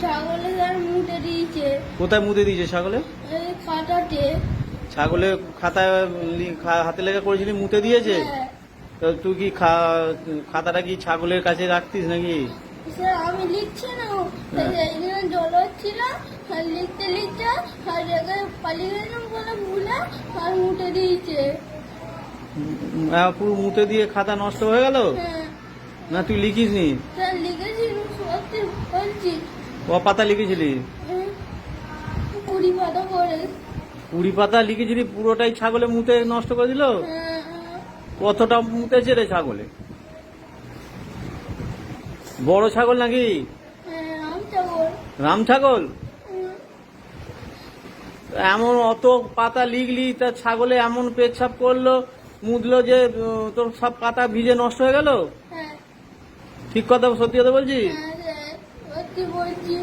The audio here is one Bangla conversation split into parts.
ছাগলের আর মুটে দিয়েছে। কোথায় মুতে দিয়েছে ছাগলে? এই খাটাতে। ছাগলে খাতায় হাতে লেখা করেছিলি মুতে দিয়েছে? হ্যাঁ। তো তুই কি খাতাটা কি ছাগলের কাছে রাখতিস নাকি? স্যার আমি লিখছি না, এইখানে জল হচ্ছিল, আর লিখতে লিখতে আর জায়গায় পালিয়ে গেলাম বলে ভুলে আর মুটে দিয়েছে। পুরো মুতে দিয়ে খাতা নষ্ট হয়ে গেল? হ্যাঁ না তুই লিখিস নি? স্যার লিখেছি, সত্যি বলছি। ক পাতা লিখেছিলি? 20 পাতা করে। 20 পাতা লিখেছিলি, পুরোটাই ছাগলে মুতে নষ্ট করে দিল? হ্যাঁ, কতটা মুতেছে রে ছাগলে? বড় ছাগল নাকি? হ্যাঁ, আম ছাগল। রাম ছাগল? হুম, এমন অত পাতা লিখলি, তা ছাগলে এমন পেচ্ছাপ করলো মুদলো যে তোর সব পাতা ভিজে নষ্ট হয়ে গেল? হ্যাঁ, ঠিক কথা, সত্যি কথা বলছিস? হ্যাঁ, স্যার, সত্যি বলছি।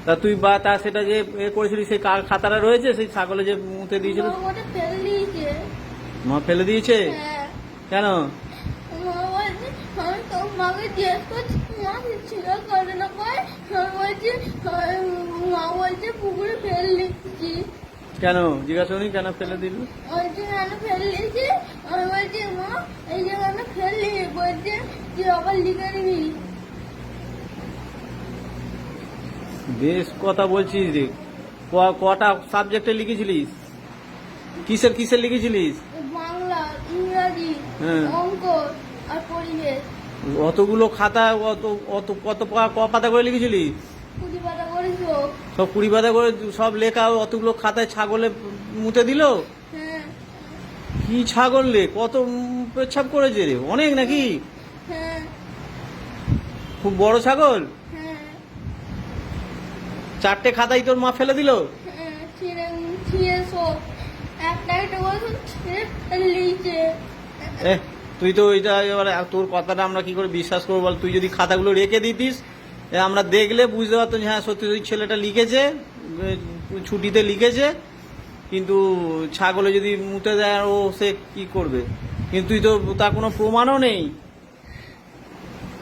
তা তুই তা সেটা যে করেছিলি, সেই খাতাটা রয়েছে সেই ছাগলে যে মুতে দিয়েছিল? মা ওটা ফেলে দিয়েছে। মা ফেলে দিয়েছে? হ্যাঁ, কেন? মা বলছে, আমি তো মাকে জিজ্ঞেস করছি, মা ছিল করে না করে, আমি বলছি, মা বলছে পুকুরে ফেলে দিচ্ছি। কেন জিজ্ঞাসা করি কেন ফেলে দিল? বলছে কেন ফেলে দিয়েছি? আমি বলছি মা এই যে কেন ফেললি, বলছে তুই আবার লিখে নিবি। বেশ কথা বলছিস রে। কটা সাবজেক্টে লিখেছিলিস? কিসের কিসের লিখেছিলিস? বাংলা, ইংরাজি, হ্যাঁ। অঙ্ক আর পরিবেশ। অতগুলো খাতা অত অত কত ক পাতা করে লিখেছিলিস? 20 পাতা করেছো। সব 20 পাতা করে সব লেখা অতগুলো খাতায় ছাগলে মুতে দিল? হ্যাঁ, কি ছাগল রে, কত পেচ্ছাপ করেছে রে, অনেক নাকি? হ্যাঁ, খুব বড় ছাগল? হ্যাঁ, 4টে খাতাই তোর মা ফেলে দিল? হ্যাঁ, ছিঁড়ে সব একটা একটা করে সব ছিঁড়ে ফেলে দিয়েছে। তুই তো এটা এবারে তোর কথাটা আমরা কি করে বিশ্বাস করবো বল? তুই যদি খাতাগুলো রেখে দিতিস, আমরা দেখলে বুঝতে পারতাম যে হ্যাঁ সত্যি ওই ছেলেটা লিখেছে, ছুটিতে লিখেছে। কিন্তু ছাগলে যদি মুতে দেয়, ও সে কি করবে? কিন্তু তুই তো তার কোনো প্রমাণও নেই।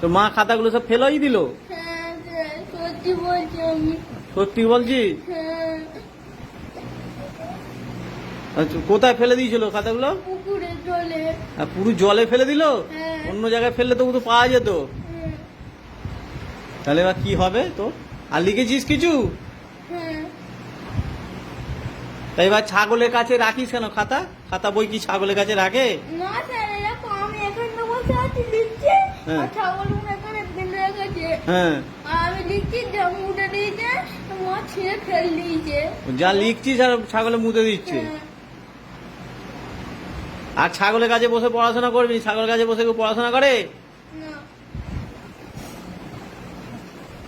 তো মা খাতাগুলো সব ফেলাই দিল? হ্যাঁ, স্যার, সত্যি বলছি আমি। সত্যি বলছিস? হ্যাঁ, আচ্ছা, কোথায় ফেলে দিয়েছিল খাতাগুলো? পুকুরে চলে। পুরো জলে ফেলে দিল? হ্যাঁ। অন্য জায়গায় ফেললে তো তো পাওয়া যেত। হ্যাঁ, তাহলে এবার কি হবে তো? আর লিখেছিস কিছু? হ্যাঁ, তাই এবার ছাগলের কাছে রাখিস কেন খাতা? খাতা বই কি ছাগলের কাছে রাখে? না স্যার, এরকম আমি এখানে বসে আছি লিখছি, হ্যাঁ। আর ছাগল এখানে ফেলে রেখেছে। হ্যাঁ, আর আমি লিখছি, জম উঠে দিয়েছে, মা ছিঁড়ে ফেলে দিয়েছে। যা লিখছিস আর ছাগলে মুতে দিচ্ছে। হ্যাঁ, আর ছাগলের কাছে বসে পড়াশোনা করবি? ছাগলের কাছে বসে কেউ পড়াশোনা করে? না।